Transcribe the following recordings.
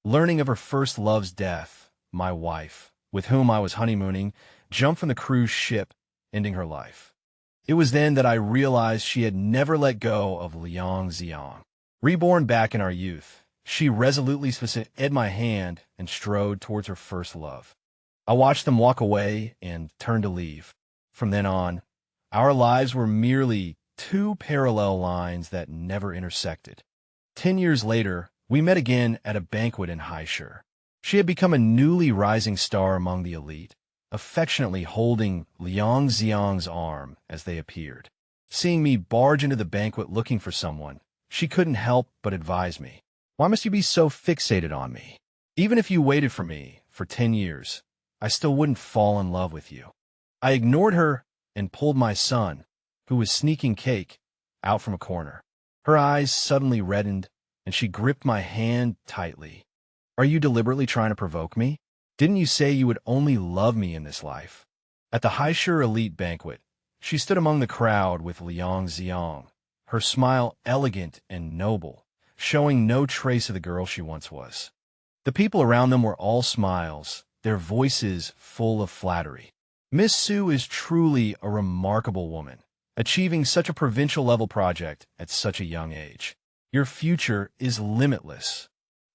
Learning of her first love's death, my wife, with whom I was honeymooning, jumped from the cruise ship, ending her life. It was then that I realized she had never let go of Liang Ziang. Reborn back in our youth, she resolutely held my hand and strode towards her first love. I watched them walk away and turned to leave. From then on, our lives were merely two parallel lines that never intersected. 10 years later, we met again at a banquet in Heisher. She had become a newly rising star among the elite, affectionately holding Liang Ziang's arm as they appeared. Seeing me barge into the banquet looking for someone, she couldn't help but advise me. Why must you be so fixated on me? Even if you waited for me for 10 years, I still wouldn't fall in love with you. I ignored her and pulled my son, who was sneaking cake, out from a corner. Her eyes suddenly reddened, and she gripped my hand tightly. Are you deliberately trying to provoke me? Didn't you say you would only love me in this life? At the Heisher elite banquet, she stood among the crowd with Liang Ziang, her smile elegant and noble, showing no trace of the girl she once was. The people around them were all smiles, their voices full of flattery. Miss Su is truly a remarkable woman, achieving such a provincial-level project at such a young age. Your future is limitless.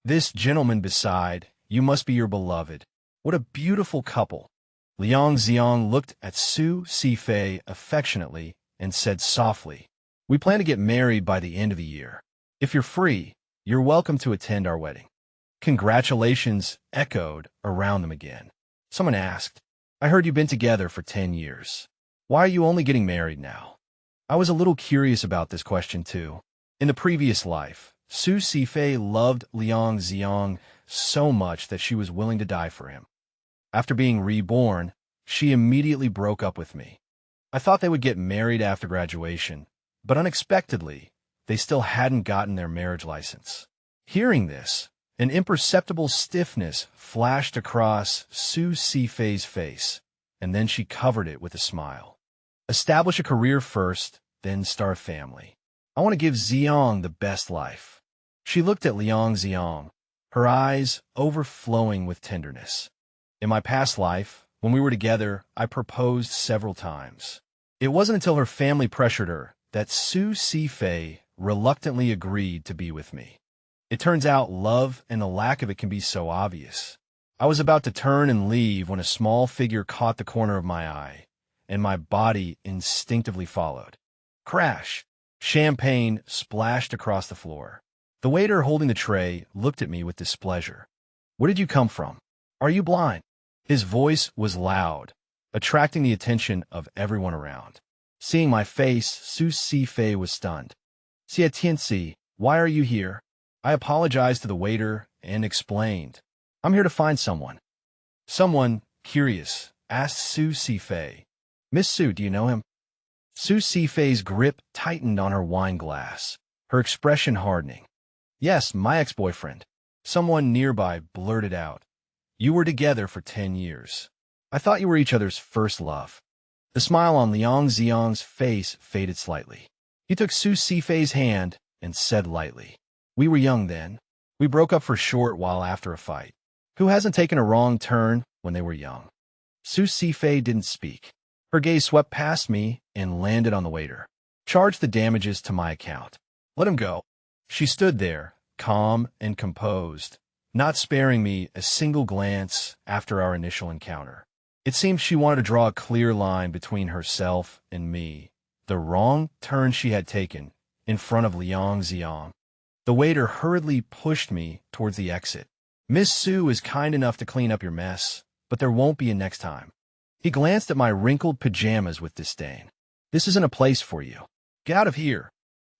This gentleman beside you must be your beloved. What a beautiful couple. Liang Ziang looked at Sifei affectionately and said softly, we plan to get married by the end of the year. If you're free, you're welcome to attend our wedding. Congratulations echoed around them again. Someone asked, I heard you've been together for 10 years. Why are you only getting married now? I was a little curious about this question too. In the previous life, Sifei loved Liang Ziang so much that she was willing to die for him. After being reborn, she immediately broke up with me. I thought they would get married after graduation, but unexpectedly, they still hadn't gotten their marriage license. Hearing this, an imperceptible stiffness flashed across Sifei's face, and then she covered it with a smile. Establish a career first, then start a family. I want to give Ziang the best life. She looked at Liang Ziang, her eyes overflowing with tenderness. In my past life, when we were together, I proposed several times. It wasn't until her family pressured her that Sifei reluctantly agreed to be with me. It turns out love and the lack of it can be so obvious. I was about to turn and leave when a small figure caught the corner of my eye, and my body instinctively followed. Crash! Champagne splashed across the floor. The waiter holding the tray looked at me with displeasure. Where did you come from? Are you blind? His voice was loud, attracting the attention of everyone around. Seeing my face, Sifei was stunned. Xie Tianxi, why are you here? I apologized to the waiter and explained. I'm here to find someone. Someone, curious, asked Sifei. Miss Su, do you know him? Sifei's grip tightened on her wine glass, her expression hardening. Yes, my ex-boyfriend. Someone nearby blurted out. You were together for 10 years. I thought you were each other's first love. The smile on Liang Ziang's face faded slightly. He took Sifei's hand and said lightly, we were young then. We broke up for a short while after a fight. Who hasn't taken a wrong turn when they were young? Sifei didn't speak. Her gaze swept past me and landed on the waiter. Charge the damages to my account. Let him go. She stood there, calm and composed, not sparing me a single glance after our initial encounter. It seemed she wanted to draw a clear line between herself and me, the wrong turn she had taken in front of Liang Ziang. The waiter hurriedly pushed me towards the exit. Miss Su is kind enough to clean up your mess, but there won't be a next time. He glanced at my wrinkled pajamas with disdain. This isn't a place for you. Get out of here.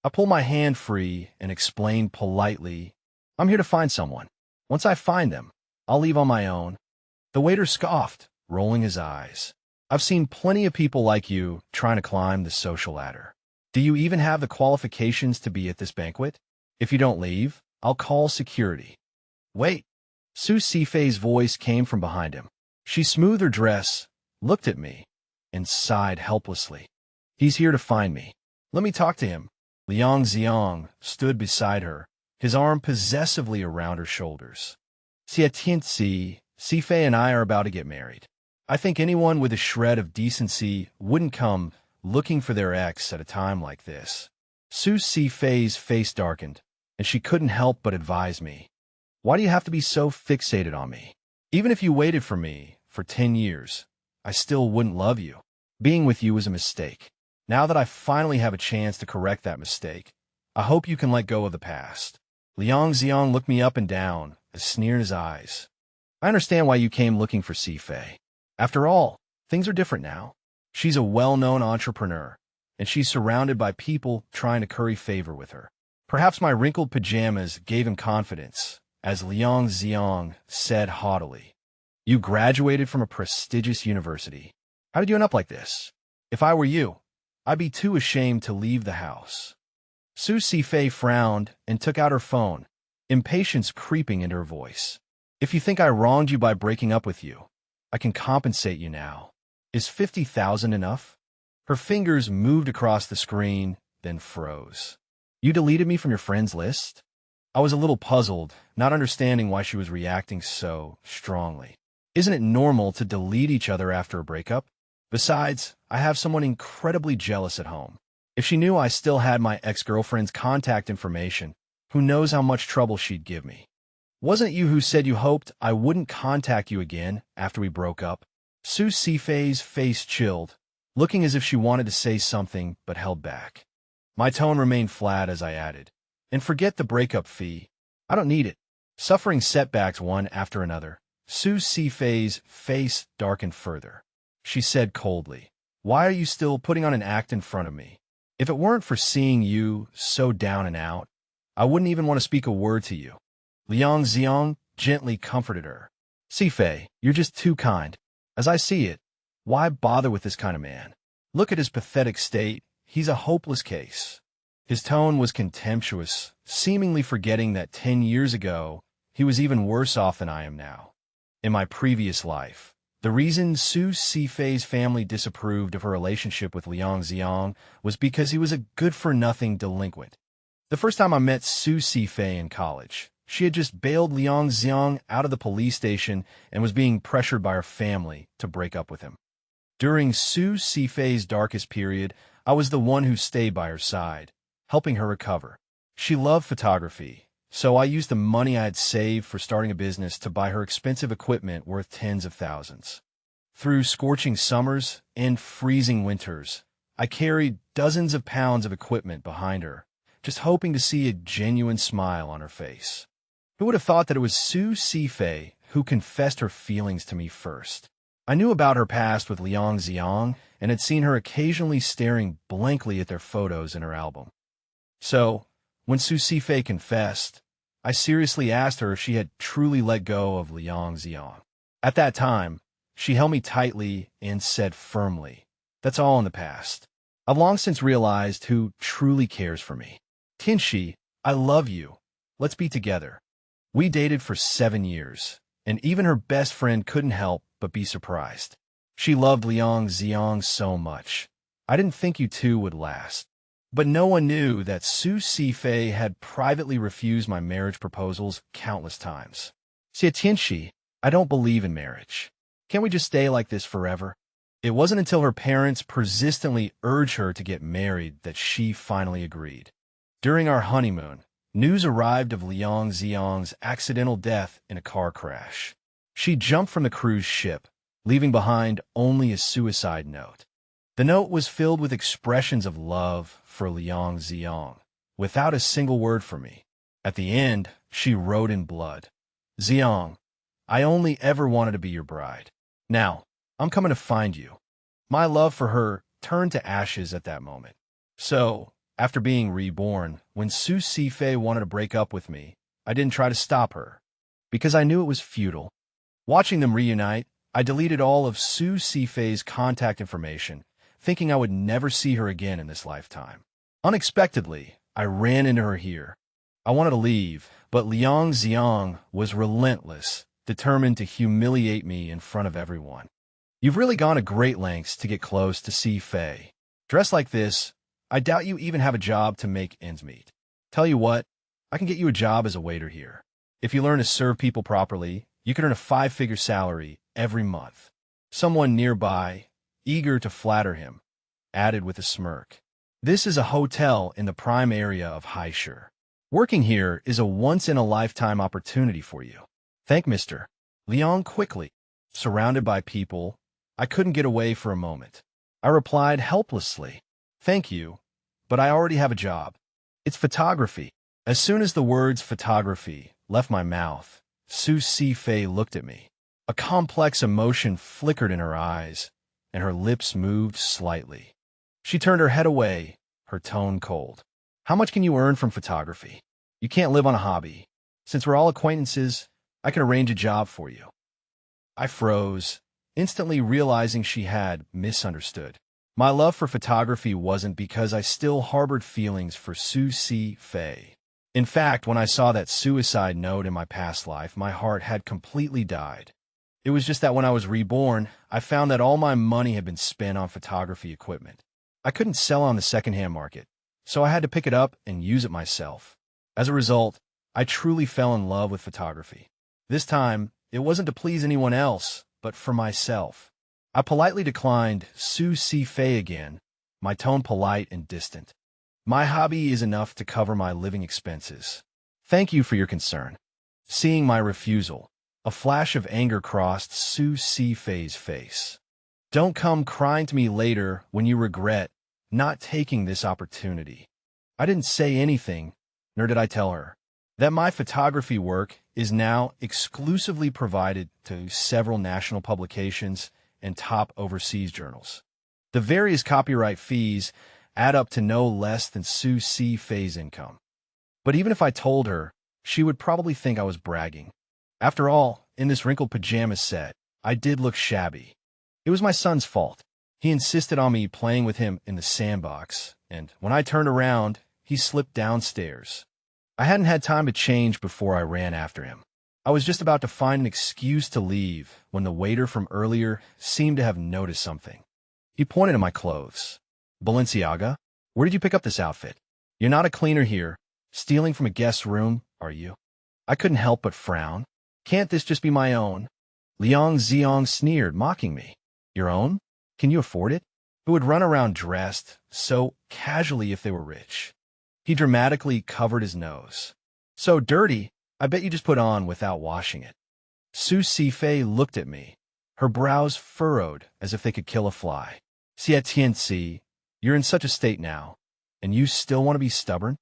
I pulled my hand free and explained politely, I'm here to find someone. Once I find them, I'll leave on my own. The waiter scoffed, rolling his eyes. I've seen plenty of people like you trying to climb the social ladder. Do you even have the qualifications to be at this banquet? If you don't leave, I'll call security. Wait. Sifei's voice came from behind him. She smoothed her dress, looked at me, and sighed helplessly. He's here to find me. Let me talk to him. Liang Ziang stood beside her, his arm possessively around her shoulders. Xie Tianxi, Sifei and I are about to get married. I think anyone with a shred of decency wouldn't come looking for their ex at a time like this. Sifei's face darkened, and she couldn't help but advise me. Why do you have to be so fixated on me? Even if you waited for me for 10 years, I still wouldn't love you. Being with you was a mistake. Now that I finally have a chance to correct that mistake, I hope you can let go of the past. Liang Ziang looked me up and down, a sneer in his eyes. I understand why you came looking for Sifei. After all, things are different now. She's a well-known entrepreneur, and she's surrounded by people trying to curry favor with her. Perhaps my wrinkled pajamas gave him confidence, as Liang Ziang said haughtily. You graduated from a prestigious university. How did you end up like this? If I were you, I'd be too ashamed to leave the house. Sifei frowned and took out her phone, impatience creeping into her voice. If you think I wronged you by breaking up with you, I can compensate you now. Is 50,000 enough? Her fingers moved across the screen, then froze. You deleted me from your friends list? I was a little puzzled, not understanding why she was reacting so strongly. Isn't it normal to delete each other after a breakup? Besides, I have someone incredibly jealous at home. If she knew I still had my ex-girlfriend's contact information, who knows how much trouble she'd give me. Wasn't it you who said you hoped I wouldn't contact you again after we broke up? Sifei's face chilled, looking as if she wanted to say something but held back. My tone remained flat as I added, and forget the breakup fee. I don't need it. Suffering setbacks one after another, Sifei's face darkened further. She said coldly, why are you still putting on an act in front of me? If it weren't for seeing you so down and out, I wouldn't even want to speak a word to you. Liang Ziang gently comforted her. Sifei, you're just too kind. As I see it, why bother with this kind of man? Look at his pathetic state. He's a hopeless case. His tone was contemptuous, seemingly forgetting that 10 years ago, he was even worse off than I am now. In my previous life, the reason Sifei's family disapproved of her relationship with Liang Ziang was because he was a good-for-nothing delinquent. The first time I met Sifei in college, she had just bailed Liang Ziang out of the police station and was being pressured by her family to break up with him. During Sifei's darkest period, I was the one who stayed by her side, helping her recover. She loved photography, so I used the money I had saved for starting a business to buy her expensive equipment worth tens of thousands. Through scorching summers and freezing winters, I carried dozens of pounds of equipment behind her, just hoping to see a genuine smile on her face. Who would have thought that it was Sifei who confessed her feelings to me first? I knew about her past with Liang Ziang and had seen her occasionally staring blankly at their photos in her album. So, when Sifei confessed, I seriously asked her if she had truly let go of Liang Ziang. At that time, she held me tightly and said firmly, that's all in the past. I've long since realized who truly cares for me. Tianxi, I love you. Let's be together. We dated for 7 years, and even her best friend couldn't help but be surprised. She loved Liang Ziang so much. I didn't think you two would last. But no one knew that Sifei had privately refused my marriage proposals countless times. Xie Tianxi, I don't believe in marriage. Can't we just stay like this forever? It wasn't until her parents persistently urged her to get married that she finally agreed. During our honeymoon, news arrived of Liang Ziang's accidental death in a car crash. She jumped from the cruise ship, leaving behind only a suicide note. The note was filled with expressions of love for Liang Ziang, without a single word for me. At the end, she wrote in blood, Ziang, I only ever wanted to be your bride. Now, I'm coming to find you. My love for her turned to ashes at that moment. So, after being reborn, when Sifei wanted to break up with me, I didn't try to stop her, because I knew it was futile. Watching them reunite, I deleted all of Sifei's contact information, thinking I would never see her again in this lifetime. Unexpectedly, I ran into her here. I wanted to leave, but Liang Ziang was relentless, determined to humiliate me in front of everyone. You've really gone to great lengths to get close to Sifei. Dressed like this, I doubt you even have a job to make ends meet. Tell you what, I can get you a job as a waiter here. If you learn to serve people properly, you can earn a 5-figure salary every month. Someone nearby, eager to flatter him, added with a smirk. This is a hotel in the prime area of Haishur. Working here is a once-in-a-lifetime opportunity for you. Thank Mr. Liang quickly. Surrounded by people, I couldn't get away for a moment. I replied helplessly, "Thank you, but I already have a job. It's photography." As soon as the words photography left my mouth, Sifei looked at me. A complex emotion flickered in her eyes, and her lips moved slightly. She turned her head away, her tone cold. "How much can you earn from photography? You can't live on a hobby. Since we're all acquaintances, I can arrange a job for you." I froze, instantly realizing she had misunderstood. My love for photography wasn't because I still harbored feelings for Sifei. In fact, when I saw that suicide note in my past life, my heart had completely died. It was just that when I was reborn, I found that all my money had been spent on photography equipment. I couldn't sell on the secondhand market, so I had to pick it up and use it myself. As a result, I truly fell in love with photography. This time, it wasn't to please anyone else, but for myself. I politely declined Sifei again, my tone polite and distant. "My hobby is enough to cover my living expenses. Thank you for your concern." Seeing my refusal, a flash of anger crossed Sifei's face. "Don't come crying to me later when you regret not taking this opportunity." I didn't say anything, nor did I tell her that my photography work is now exclusively provided to several national publications and top overseas journals. The various copyright fees add up to no less than Sifei's income. But even if I told her, she would probably think I was bragging. After all, in this wrinkled pajama set, I did look shabby. It was my son's fault. He insisted on me playing with him in the sandbox, and when I turned around, he slipped downstairs. I hadn't had time to change before I ran after him. I was just about to find an excuse to leave when the waiter from earlier seemed to have noticed something. He pointed at my clothes. "Balenciaga? Where did you pick up this outfit? You're not a cleaner here. Stealing from a guest's room, are you?" I couldn't help but frown. "Can't this just be my own?" Liang Ziang sneered, mocking me. "Your own? Can you afford it? Who would run around dressed so casually if they were rich?" He dramatically covered his nose. "So dirty, I bet you just put on without washing it." Sifei looked at me, her brows furrowed as if they could kill a fly. "Xie Tianxi, you're in such a state now, and you still want to be stubborn?"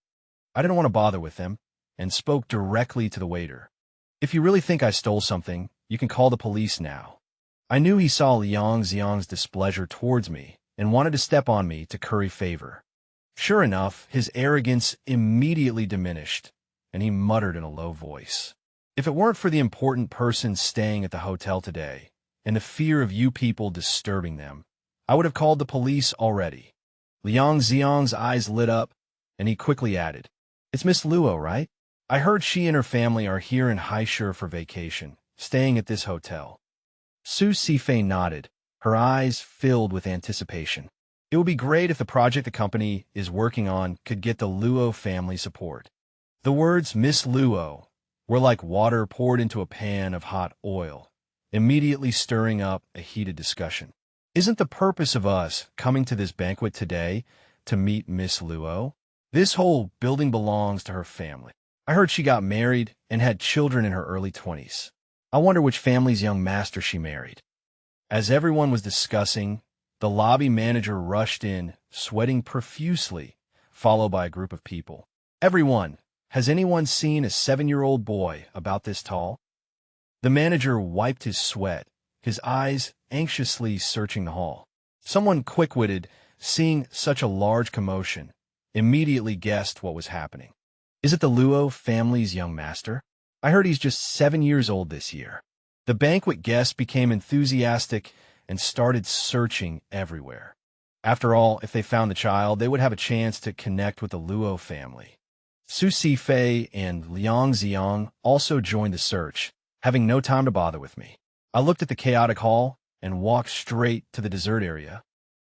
I didn't want to bother with him, and spoke directly to the waiter. "If you really think I stole something, you can call the police now." I knew he saw Liang Ziang's displeasure towards me and wanted to step on me to curry favor. Sure enough, his arrogance immediately diminished, and he muttered in a low voice, "If it weren't for the important person staying at the hotel today, and the fear of you people disturbing them, I would have called the police already." Liang Ziang's eyes lit up, and he quickly added, "It's Miss Luo, right? I heard she and her family are here in Haishur for vacation, staying at this hotel." Sifei nodded, her eyes filled with anticipation. It would be great if the project the company is working on could get the Luo family support. The words Miss Luo were like water poured into a pan of hot oil, immediately stirring up a heated discussion. Isn't the purpose of us coming to this banquet today to meet Miss Luo? This whole building belongs to her family. I heard she got married and had children in her early 20s. I wonder which family's young master she married. As everyone was discussing, the lobby manager rushed in, sweating profusely, followed by a group of people. "Everyone, has anyone seen a 7-year-old boy about this tall?" The manager wiped his sweat, his eyes anxiously searching the hall. Someone quick-witted, seeing such a large commotion, immediately guessed what was happening. "Is it the Luo family's young master? I heard he's just 7 years old this year." The banquet guests became enthusiastic and started searching everywhere. After all, if they found the child, they would have a chance to connect with the Luo family. Sifei and Liang Ziang also joined the search, having no time to bother with me. I looked at the chaotic hall and walked straight to the dessert area.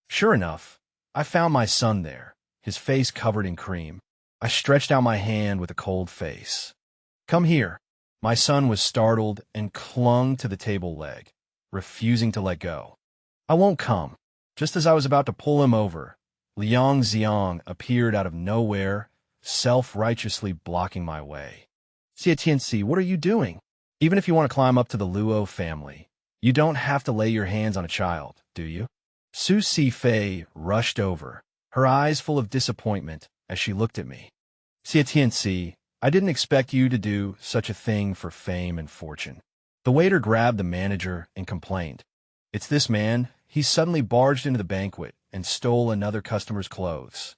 Sure enough, I found my son there, his face covered in cream. I stretched out my hand with a cold face. "Come here." My son was startled and clung to the table leg, refusing to let go. I won't come. Just as I was about to pull him over, Liang Ziang appeared out of nowhere, self-righteously blocking my way. Xie Tianxi, what are you doing? Even if you want to climb up to the Luo family, you don't have to lay your hands on a child, do you? Sifei rushed over, her eyes full of disappointment as she looked at me. Xie Tianxi, I didn't expect you to do such a thing for fame and fortune. The waiter grabbed the manager and complained. It's this man. He suddenly barged into the banquet and stole another customer's clothes.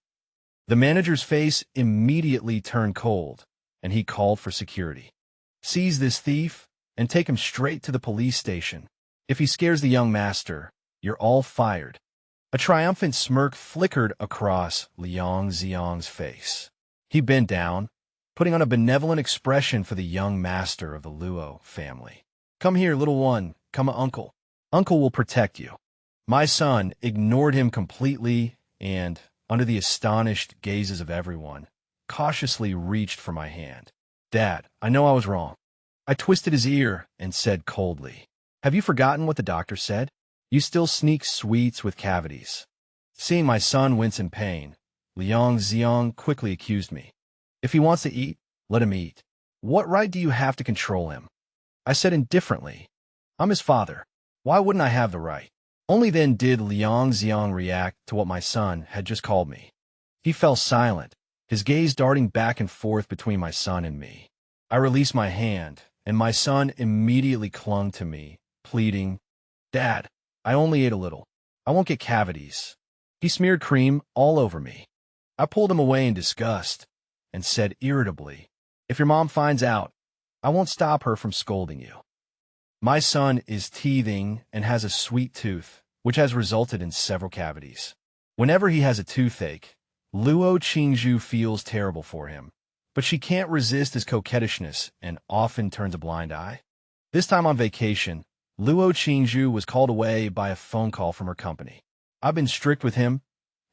The manager's face immediately turned cold, and he called for security. Seize this thief and take him straight to the police station. If he scares the young master, you're all fired. A triumphant smirk flickered across Liang Ziang's face. He bent down, putting on a benevolent expression for the young master of the Luo family. Come here, little one. Come, uncle. Uncle will protect you. My son ignored him completely and, under the astonished gazes of everyone, cautiously reached for my hand. Dad, I know I was wrong. I twisted his ear and said coldly, have you forgotten what the doctor said? You still sneak sweets with cavities. Seeing my son wince in pain, Liang Ziang quickly accused me. If he wants to eat, let him eat. What right do you have to control him? I said indifferently, I'm his father. Why wouldn't I have the right? Only then did Liang Ziang react to what my son had just called me. He fell silent, his gaze darting back and forth between my son and me. I released my hand, and my son immediately clung to me, pleading, Dad, I only ate a little. I won't get cavities. He smeared cream all over me. I pulled him away in disgust and said irritably, if your mom finds out, I won't stop her from scolding you. My son is teething and has a sweet tooth, which has resulted in several cavities. Whenever he has a toothache, Luo Qingzhu feels terrible for him, but she can't resist his coquettishness and often turns a blind eye. This time on vacation, Luo Qingzhu was called away by a phone call from her company. I've been strict with him,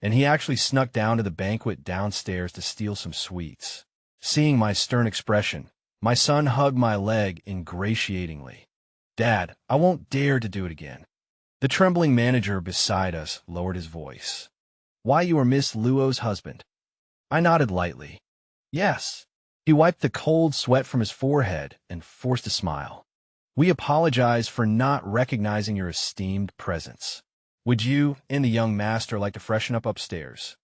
and he actually snuck down to the banquet downstairs to steal some sweets. Seeing my stern expression, my son hugged my leg ingratiatingly. Dad, I won't dare to do it again. The trembling manager beside us lowered his voice. Why, you are Miss Luo's husband? I nodded lightly. Yes. He wiped the cold sweat from his forehead and forced a smile. We apologize for not recognizing your esteemed presence. Would you and the young master like to freshen up upstairs?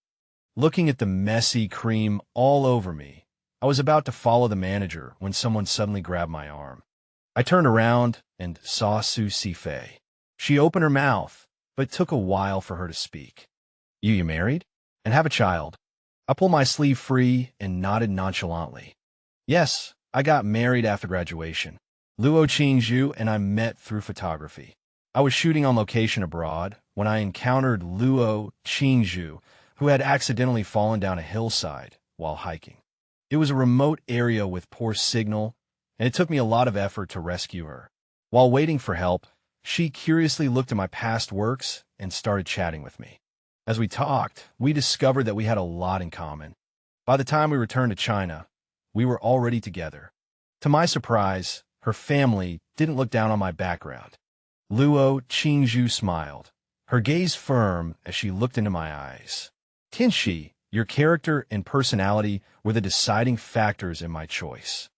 Looking at the messy cream all over me, I was about to follow the manager when someone suddenly grabbed my arm. I turned around and saw Sifei. She opened her mouth, but it took a while for her to speak. You married? And have a child? I pulled my sleeve free and nodded nonchalantly. Yes, I got married after graduation. Luo Qingzhu and I met through photography. I was shooting on location abroad when I encountered Luo Qingzhu, who had accidentally fallen down a hillside while hiking. It was a remote area with poor signal, and it took me a lot of effort to rescue her. While waiting for help, she curiously looked at my past works and started chatting with me. As we talked, we discovered that we had a lot in common. By the time we returned to China, we were already together. To my surprise, her family didn't look down on my background. Luo Qingzhu smiled, her gaze firm as she looked into my eyes. Tianxi, your character and personality were the deciding factors in my choice.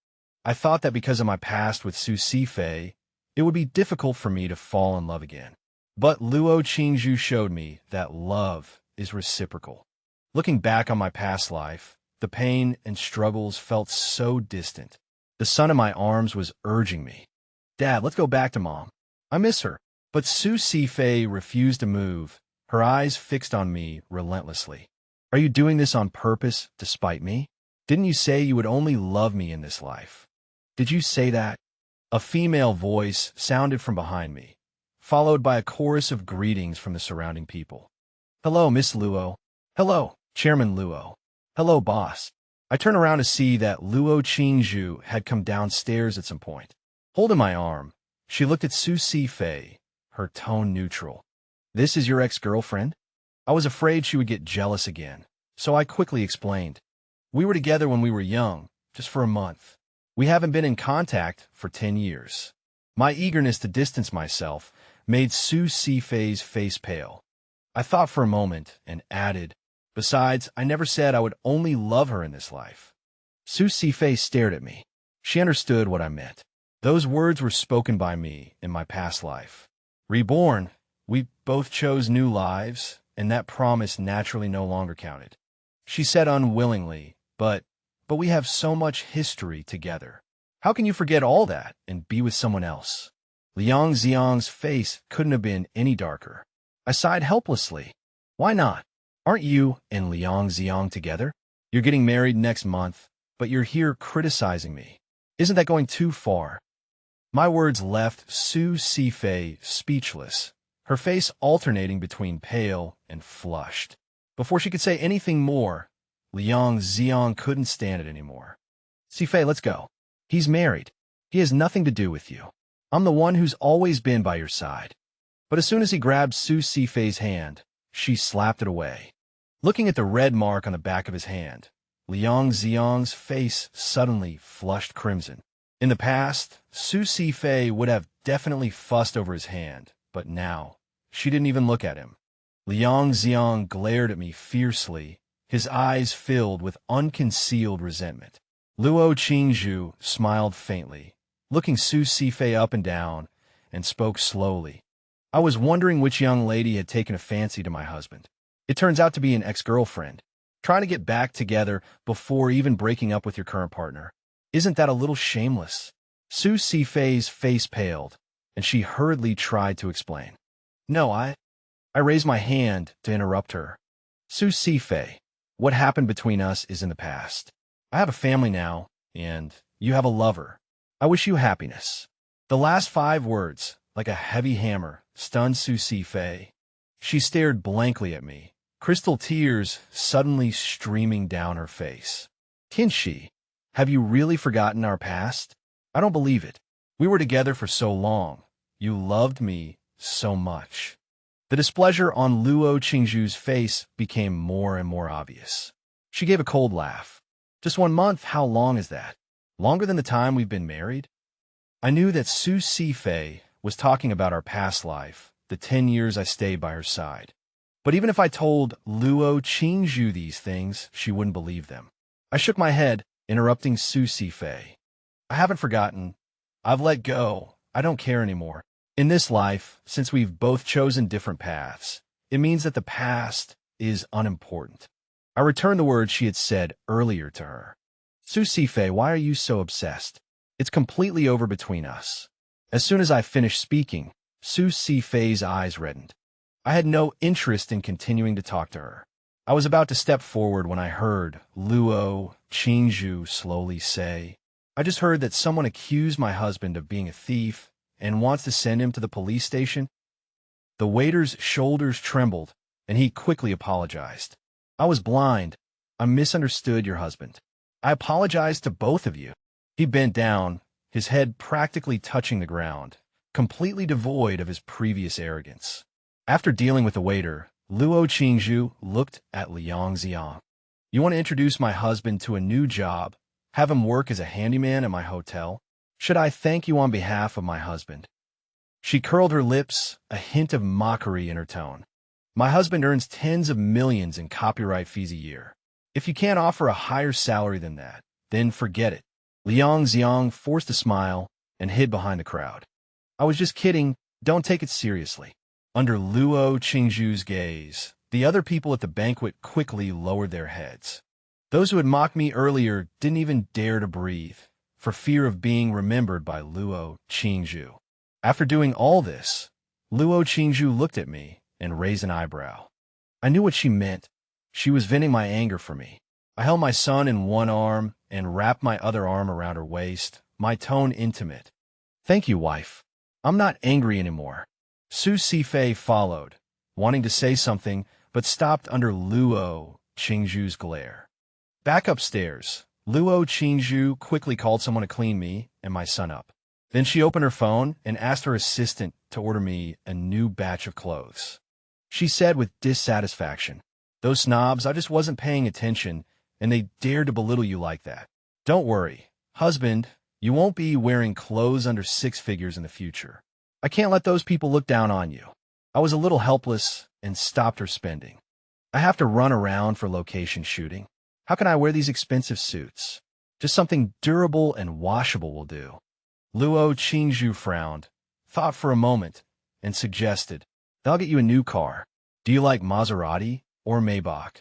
I thought that because of my past with Sifei, it would be difficult for me to fall in love again. But Luo Qingzhu showed me that love is reciprocal. Looking back on my past life, the pain and struggles felt so distant. The son in my arms was urging me, Dad, let's go back to Mom. I miss her. But Sifei refused to move, her eyes fixed on me relentlessly. Are you doing this on purpose to spite me? Didn't you say you would only love me in this life? Did you say that? A female voice sounded from behind me, followed by a chorus of greetings from the surrounding people. Hello, Miss Luo. Hello, Chairman Luo. Hello, boss. I turned around to see that Luo Qingzhu had come downstairs at some point. Holding my arm, she looked at Sifei, her tone neutral. This is your ex-girlfriend? I was afraid she would get jealous again, so I quickly explained. We were together when we were young, just for a month. We haven't been in contact for 10 years. My eagerness to distance myself made Sifei's face pale. I thought for a moment and added, besides, I never said I would only love her in this life. Sifei stared at me. She understood what I meant. Those words were spoken by me in my past life. Reborn, we both chose new lives, and that promise naturally no longer counted. She said unwillingly, but we have so much history together. How can you forget all that and be with someone else? Liang Ziang's face couldn't have been any darker. I sighed helplessly. Why not? Aren't you and Liang Ziang together? You're getting married next month, but you're here criticizing me. Isn't that going too far? My words left Sifei speechless, her face alternating between pale and flushed. Before she could say anything more, Liang Ziang couldn't stand it anymore. Sifei, let's go. He's married. He has nothing to do with you. I'm the one who's always been by your side. But as soon as he grabbed Sifei's hand, she slapped it away. Looking at the red mark on the back of his hand, Liang Ziang's face suddenly flushed crimson. In the past, Sifei would have definitely fussed over his hand, but now, she didn't even look at him. Liang Ziang glared at me fiercely, his eyes filled with unconcealed resentment. Luo Qingzhu smiled faintly, looking Sifei up and down, and spoke slowly. I was wondering which young lady had taken a fancy to my husband. It turns out to be an ex-girlfriend, trying to get back together before even breaking up with your current partner. Isn't that a little shameless? Sifei's face paled, and she hurriedly tried to explain. No, I raised my hand to interrupt her. Sifei, what happened between us is in the past. I have a family now, and you have a lover. I wish you happiness. The last 5 words, like a heavy hammer, stunned Sifei. She stared blankly at me, crystal tears suddenly streaming down her face. Tianxi, have you really forgotten our past? I don't believe it. We were together for so long. You loved me so much. The displeasure on Luo Qingzhu's face became more and more obvious. She gave a cold laugh. Just 1 month, how long is that? Longer than the time we've been married? I knew that Sifei was talking about our past life, the 10 years I stayed by her side. But even if I told Luo Qingzhu these things, she wouldn't believe them. I shook my head, interrupting Sifei. I haven't forgotten. I've let go. I don't care anymore. In this life, since we've both chosen different paths, it means that the past is unimportant. I returned the words she had said earlier to her. Sifei, why are you so obsessed? It's completely over between us. As soon as I finished speaking, Sifei's eyes reddened. I had no interest in continuing to talk to her. I was about to step forward when I heard Luo Qingzhu slowly say, I just heard that someone accused my husband of being a thief and wants to send him to the police station. The waiter's shoulders trembled, and he quickly apologized. I was blind. I misunderstood your husband. I apologized to both of you. He bent down, his head practically touching the ground, completely devoid of his previous arrogance. After dealing with the waiter, Luo Qingzhu looked at Liang Ziang. You want to introduce my husband to a new job, have him work as a handyman at my hotel? Should I thank you on behalf of my husband? She curled her lips, a hint of mockery in her tone. My husband earns tens of millions in copyright fees a year. If you can't offer a higher salary than that, then forget it. Liang Ziang forced a smile and hid behind the crowd. I was just kidding. Don't take it seriously. Under Luo Qingzhu's gaze, the other people at the banquet quickly lowered their heads. Those who had mocked me earlier didn't even dare to breathe, for fear of being remembered by Luo Qingzhu. After doing all this, Luo Qingzhu looked at me and raised an eyebrow. I knew what she meant. She was venting my anger for me. I held my son in one arm and wrapped my other arm around her waist, my tone intimate. Thank you, wife. I'm not angry anymore. Sifei followed, wanting to say something, but stopped under Luo Qingzhu's glare. Back upstairs, Luo Qingzhu quickly called someone to clean me and my son up. Then she opened her phone and asked her assistant to order me a new batch of clothes. She said with dissatisfaction, "Those snobs, I just wasn't paying attention, and they dared to belittle you like that. Don't worry, husband, You won't be wearing clothes under six figures in the future. I can't let those people look down on you. I was a little helpless and stopped her spending. I have to run around for location shooting. How can I wear these expensive suits? Just something durable and washable will do. Luo Qingzhu frowned, thought for a moment, and suggested, "I'll get you a new car. Do you like Maserati or Maybach?"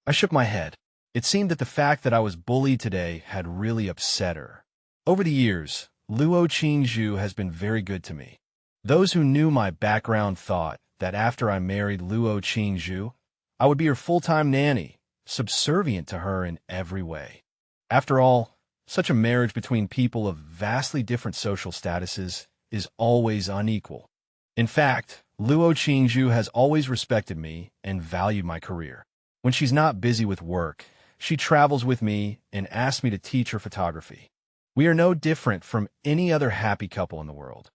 I shook my head. It seemed that the fact that I was bullied today had really upset her. Over the years, Luo Qingzhu has been very good to me. Those who knew my background thought that after I married Luo Qingzhu, I would be her full-time nanny, subservient to her in every way. After all, such a marriage between people of vastly different social statuses is always unequal. In fact, Luo Qingzhu has always respected me and valued my career. When she's not busy with work, she travels with me and asks me to teach her photography. We are no different from any other happy couple in the world.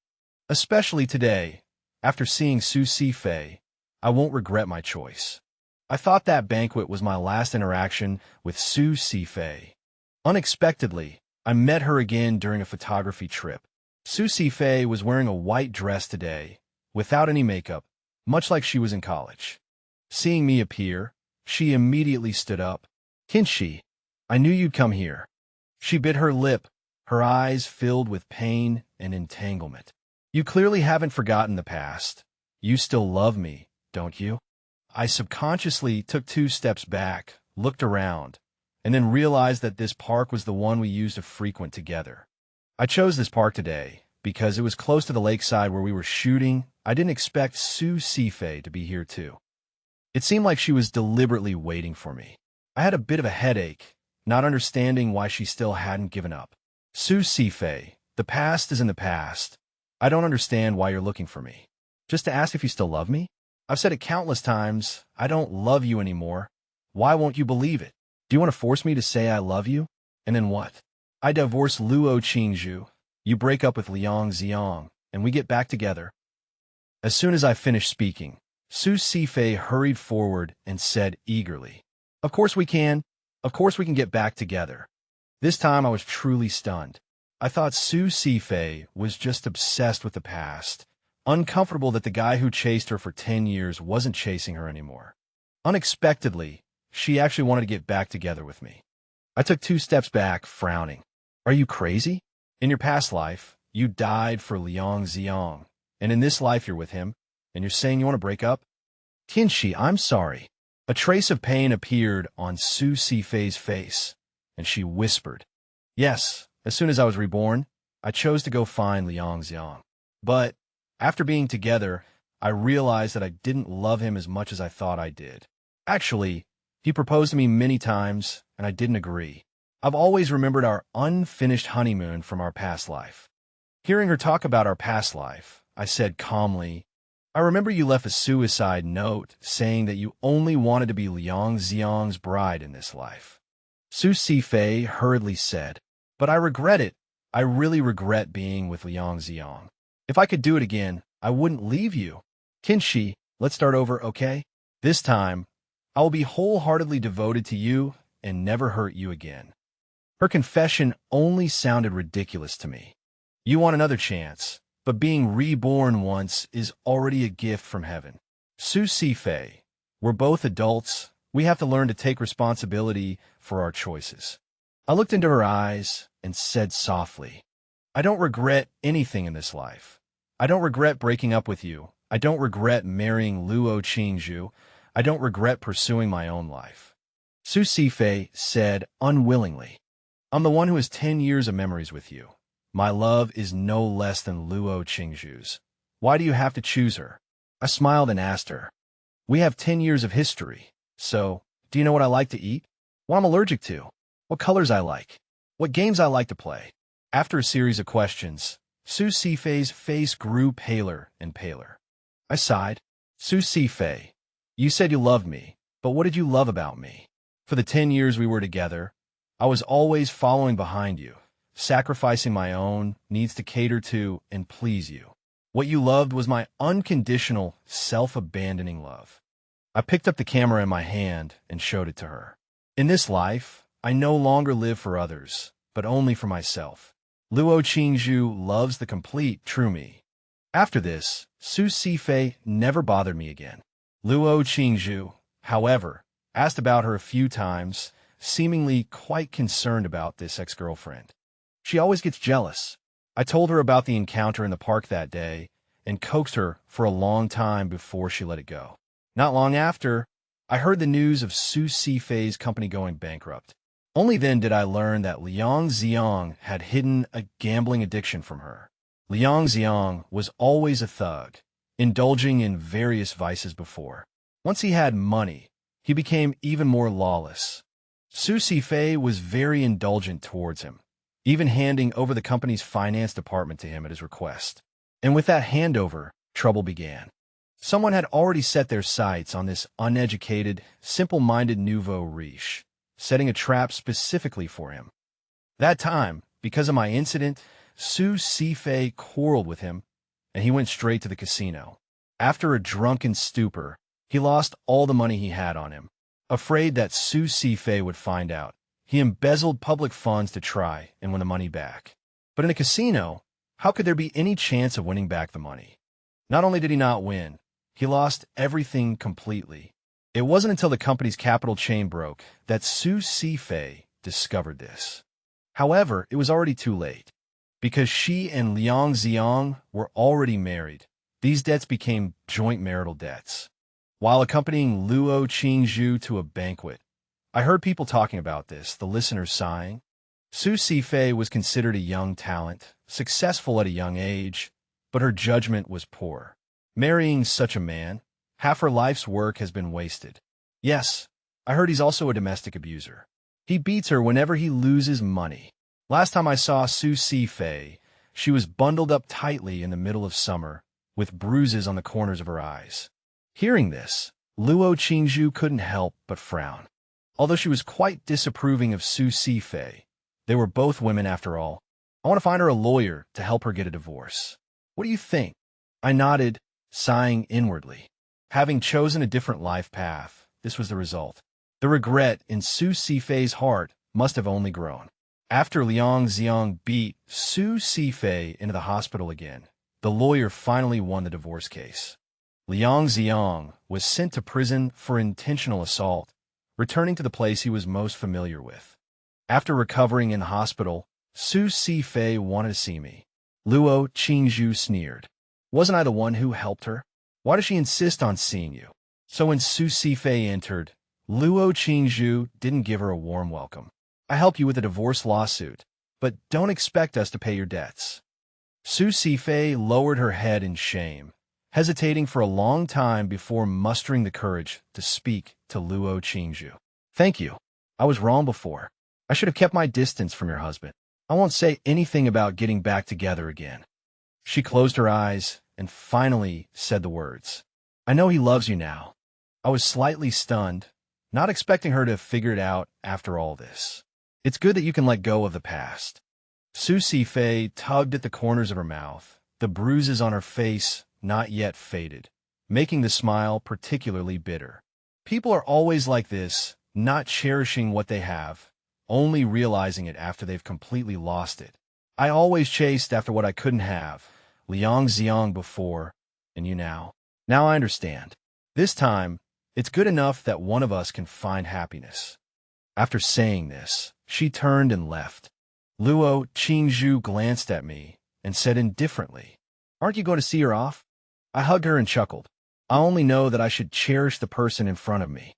Especially today, after seeing Sifei, I won't regret my choice. I thought that banquet was my last interaction with Sifei. Unexpectedly, I met her again during a photography trip. Sifei was wearing a white dress today, without any makeup, much like she was in college. Seeing me appear, she immediately stood up. "Tianxi, I knew you'd come here." She bit her lip, her eyes filled with pain and entanglement. "You clearly haven't forgotten the past. You still love me, don't you?" I subconsciously took 2 steps back, looked around, and then realized that this park was the one we used to frequent together. I chose this park today because it was close to the lakeside where we were shooting. I didn't expect Sifei to be here too. It seemed like she was deliberately waiting for me. I had a bit of a headache, not understanding why she still hadn't given up. "Sifei, the past is in the past. I don't understand why you're looking for me. Just to ask if you still love me? I've said it countless times. I don't love you anymore. Why won't you believe it? Do you want to force me to say I love you? And then what? I divorce Luo Qingzhu. You break up with Liang Ziang, and we get back together." As soon as I finished speaking, Sifei hurried forward and said eagerly, "Of course we can. Of course we can get back together." This time I was truly stunned. I thought Sifei was just obsessed with the past, uncomfortable that the guy who chased her for 10 years wasn't chasing her anymore. Unexpectedly, she actually wanted to get back together with me. I took 2 steps back, frowning. "Are you crazy? In your past life, you died for Liang Ziang, and in this life you're with him, and you're saying you want to break up?" "Tianxi, I'm sorry." A trace of pain appeared on Sifei's face, and she whispered, "Yes, as soon as I was reborn, I chose to go find Liang Ziang. But after being together, I realized that I didn't love him as much as I thought I did. Actually, he proposed to me many times, and I didn't agree. I've always remembered our unfinished honeymoon from our past life." Hearing her talk about our past life, I said calmly, "I remember you left a suicide note saying that you only wanted to be Liang Ziang's bride in this life." Sifei hurriedly said, "But I regret it. I really regret being with Liang Ziang. If I could do it again, I wouldn't leave you. Tianxi, let's start over, okay? This time, I will be wholeheartedly devoted to you and never hurt you again." Her confession only sounded ridiculous to me. You want another chance, but being reborn once is already a gift from heaven. Sifei, we're both adults. We have to learn to take responsibility for our choices. I looked into her eyes and said softly, "I don't regret anything in this life. I don't regret breaking up with you. I don't regret marrying Luo Qingzhu. I don't regret pursuing my own life." Sifei said unwillingly, "I'm the one who has 10 years of memories with you. My love is no less than Luo Qingzhu's. Why do you have to choose her?" I smiled and asked her, "We have 10 years of history. So, do you know what I like to eat? What I'm allergic to? What colors I like? What games I like to play?" After a series of questions, Sifei's face grew paler and paler. I sighed. "Sifei, you said you loved me, but what did you love about me? For the 10 years we were together, I was always following behind you, sacrificing my own needs to cater to and please you. What you loved was my unconditional, self-abandoning love." I picked up the camera in my hand and showed it to her. "In this life, I no longer live for others, but only for myself. Luo Qingzhu loves the complete true me. After this, Sifei never bothered me again. Luo Qingzhu, however, asked about her a few times, seemingly quite concerned about this ex-girlfriend. She always gets jealous. I told her about the encounter in the park that day and coaxed her for a long time before she let it go. Not long after, I heard the news of Sifei's company going bankrupt. Only then did I learn that Liang Ziang had hidden a gambling addiction from her. Liang Ziang was always a thug, indulging in various vices before. Once he had money, he became even more lawless. Sifei was very indulgent towards him, even handing over the company's finance department to him at his request. And with that handover, trouble began. Someone had already set their sights on this uneducated, simple-minded nouveau riche, setting a trap specifically for him. That time, because of my incident, Sifei quarreled with him, and he went straight to the casino. After a drunken stupor, he lost all the money he had on him. Afraid that Sifei would find out, he embezzled public funds to try and win the money back. But in a casino, how could there be any chance of winning back the money? Not only did he not win, he lost everything completely. It wasn't until the company's capital chain broke that Sifei discovered this. However, it was already too late. Because she and Liang Ziang were already married, these debts became joint marital debts. While accompanying Luo Qingzhu to a banquet, I heard people talking about this, the listeners sighing. Sifei was considered a young talent, successful at a young age, but her judgment was poor. Marrying such a man, half her life's work has been wasted. Yes, I heard he's also a domestic abuser. He beats her whenever he loses money. Last time I saw Sifei, she was bundled up tightly in the middle of summer, with bruises on the corners of her eyes. Hearing this, Luo Qingzhu couldn't help but frown. Although she was quite disapproving of Sifei, they were both women after all. I want to find her a lawyer to help her get a divorce. What do you think? I nodded, sighing inwardly. Having chosen a different life path, this was the result. The regret in Sifei's heart must have only grown. After Liang Ziang beat Sifei into the hospital again, the lawyer finally won the divorce case. Liang Ziang was sent to prison for intentional assault, returning to the place he was most familiar with. After recovering in the hospital, Sifei wanted to see me. Luo Qingzhu sneered. Wasn't I the one who helped her? Why does she insist on seeing you? So when Sifei entered, Luo Qingzhu didn't give her a warm welcome. I helped you with a divorce lawsuit, but don't expect us to pay your debts. Sifei lowered her head in shame, hesitating for a long time before mustering the courage to speak to Luo Qingzhu. Thank you. I was wrong before. I should have kept my distance from your husband. I won't say anything about getting back together again. She closed her eyes and finally said the words. I know he loves you now. I was slightly stunned, not expecting her to have figured it out after all this. It's good that you can let go of the past. Sifei tugged at the corners of her mouth, the bruises on her face not yet faded, making the smile particularly bitter. People are always like this, not cherishing what they have, only realizing it after they've completely lost it. I always chased after what I couldn't have, Liang Ziang before, and you now. Now I understand. This time, it's good enough that one of us can find happiness. After saying this, she turned and left. Luo Qingzhu glanced at me and said indifferently, Aren't you going to see her off? I hugged her and chuckled. I only know that I should cherish the person in front of me.